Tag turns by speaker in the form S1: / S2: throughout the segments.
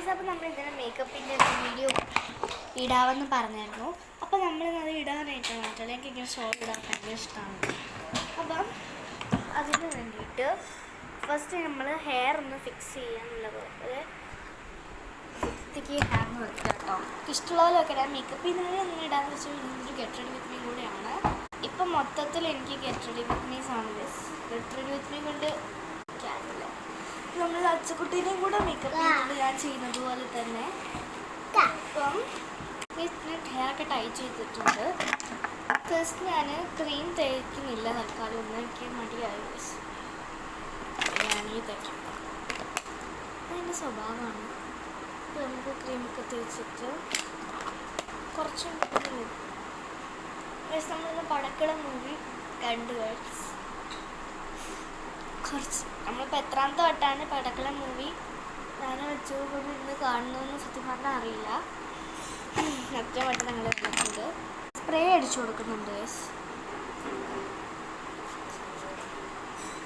S1: Guys, അപ്പോൾ നമ്മൾ ഇതിന് മേക്കപ്പിൻ്റെ വീഡിയോ ഇടാമെന്ന് പറഞ്ഞായിരുന്നു. അപ്പോൾ നമ്മളിത് ഇടാനായിട്ടാണ് പറ്റില്ല. എനിക്കിങ്ങനെ ഷോർട്ട് ഇടാൻ ഭയങ്കര ഇഷ്ടമാണ്. അപ്പം അതിന് വേണ്ടിയിട്ട് ഫസ്റ്റ് നമ്മൾ ഹെയർ ഒന്ന് ഫിക്സ് ചെയ്യാനുള്ളത് പോലെ വൃത്തിക്ക് ഹെയർ വെക്കുക കേട്ടോ. ഇഷ്ടമുള്ളവരൊക്കെ ഇടാൻ. മേക്കപ്പ് ഇന്നലെ ഒന്നും ഇടാന്ന് വെച്ചാൽ ഇന്നൊരു ഗെറ്റ് റെഡി വിത്ത് മീ കൂടെയാണ്. ഇപ്പം മൊത്തത്തിൽ എനിക്ക് ഗെറ്റ് റെഡി വിത്ത് മീ ആണ് best. Get ready with me കൊണ്ട് ക്യാരില്ല. നമ്മൾ അച്ചക്കുട്ടീനെയും കൂടെ മേക്കപ്പ് ചെയ്യുന്നത് ഞാൻ ചെയ്യുന്നത് പോലെ തന്നെ. ഇപ്പം ഹെയറൊക്കെ ടൈ ചെയ്തിട്ടുണ്ട്. ഫസ്റ്റ് ഞാൻ ക്രീം തേക്കുന്നില്ല തൽക്കാലം. ഒന്നും എനിക്ക് മടിയായി. ഞാനീ തേക്കാം. അതെൻ്റെ സ്വഭാവമാണ്. അപ്പോൾ നമുക്ക് ക്രീമൊക്കെ തേച്ചിട്ട് കുറച്ചും നമ്മളിന്ന് പടക്കള മൂവി കണ്ടു. കുറച്ച് നമ്മളിപ്പോൾ എത്രാമത്തെ വട്ടമാണ് പടക്കള മൂവി ഞാൻ വെച്ചുകൊണ്ട് ഇന്ന് കാണുന്നതെന്ന് സത്യം പറഞ്ഞാൽ അറിയില്ല. അത്ര വട്ടം ഞങ്ങൾ എടുക്കുന്നത്. സ്പ്രേ അടിച്ചു കൊടുക്കുന്നുണ്ട്.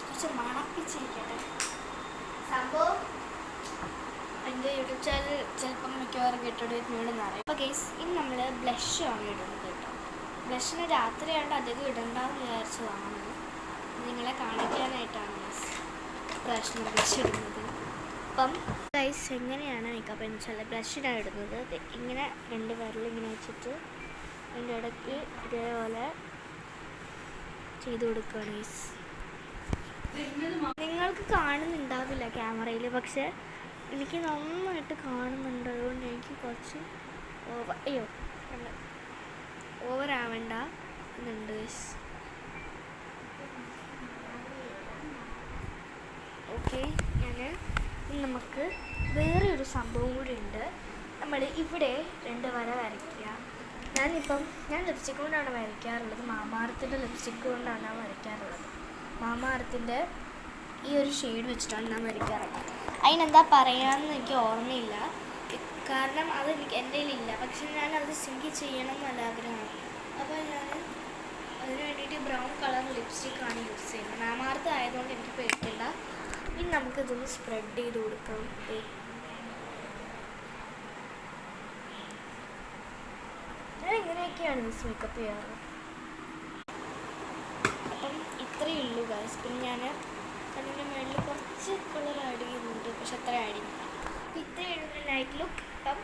S1: കുറച്ച് മണപ്പിച്ചിരിക്കട്ടെ സംഭവം. എൻ്റെ യൂട്യൂബ് ചാനൽ ചിലപ്പം മിക്കവാറും ഗെറ്റ് വീടെന്ന് അറിയാം. അപ്പോൾ ഗേസ്, ഇനി നമ്മൾ ബ്ലഷാണ് ഇടുന്നത് കേട്ടോ. ബ്ലഷിന് രാത്രിയാണ്ട് അധികം ഇടണ്ടെന്ന് വിചാരിച്ചതാണ്. നിങ്ങളെ കാണിക്കാനായിട്ടാണ് പ്രശ്നം ബ്ലഷ് ഇടുന്നത്. അപ്പം ഗൈസ്, എങ്ങനെയാണ് മേക്കപ്പ് എന്ന് വെച്ചാൽ ബ്ലഷിനാണ് ഇടുന്നത്. ഇങ്ങനെ രണ്ട് വിരൽ ഇങ്ങനെ വെച്ചിട്ട് അതിൻ്റെ ഇടയ്ക്ക് ഇതേപോലെ ചെയ്ത് കൊടുക്കുകയാണ് ഗൈസ്. നിങ്ങൾക്ക് കാണുന്നുണ്ടാവില്ല ക്യാമറയിൽ, പക്ഷെ എനിക്ക് നന്നായിട്ട് കാണുന്നുണ്ട്. അതുകൊണ്ട് എനിക്ക് കുറച്ച് ഓവറാവണ്ട എന്നുണ്ട് ഗൈസ്. ഓക്കെ, നമുക്ക് വേറെ ഒരു സംഭവം കൂടി ഉണ്ട്. നമ്മൾ ഇവിടെ രണ്ട് വര വരയ്ക്കുക. ഞാൻ ലിപ്സ്റ്റിക് കൊണ്ടാണ് വരയ്ക്കാറുള്ളത്. മാമാർത്തിൻ്റെ ലിപ്സ്റ്റിക് കൊണ്ടാണ് ഞാൻ വരയ്ക്കാറുള്ളത്. മാമാർത്തിൻ്റെ ഈ ഒരു ഷെയ്ഡ് വെച്ചിട്ടാണ് ഞാൻ വരയ്ക്കാറുള്ളത്. അതിനെന്താ പറയാമെന്ന് എനിക്ക് ഓർമ്മയില്ല, കാരണം അത് എൻ്റെ കയ്യിലില്ല. പക്ഷെ ഞാനത് സിങ്ക് ചെയ്യണം എന്നല്ല ആഗ്രഹമാണ്. അപ്പോൾ ഞാൻ അതിന് വേണ്ടിയിട്ട് ബ്രൗൺ കളർ ലിപ്സ്റ്റിക്കാണ് യൂസ് ചെയ്യുന്നത്. മാമാർത്ത് ആയതുകൊണ്ട് എനിക്ക് പേടിക്കണ്ട. ഇനി നമുക്കിതൊന്ന് സ്പ്രെഡ് ചെയ്ത് കൊടുക്കാം. ഞാൻ ഇങ്ങനെയൊക്കെയാണ് മിസ് മേക്കപ്പ് ചെയ്യാറ്. അപ്പം ഇത്രയേ ഉള്ളൂ ഗൈസ്. പിന്നെ ഞാൻ അതിൻ്റെ മുകളിൽ കുറച്ച് കളർ ആഡ് ചെയ്യുന്നുണ്ട്, പക്ഷെ അത്ര ആഡ് ചെയ്യുന്നില്ല. ഇത്രയേ ഉള്ളൂ നൈറ്റ് ലുക്ക്. അപ്പം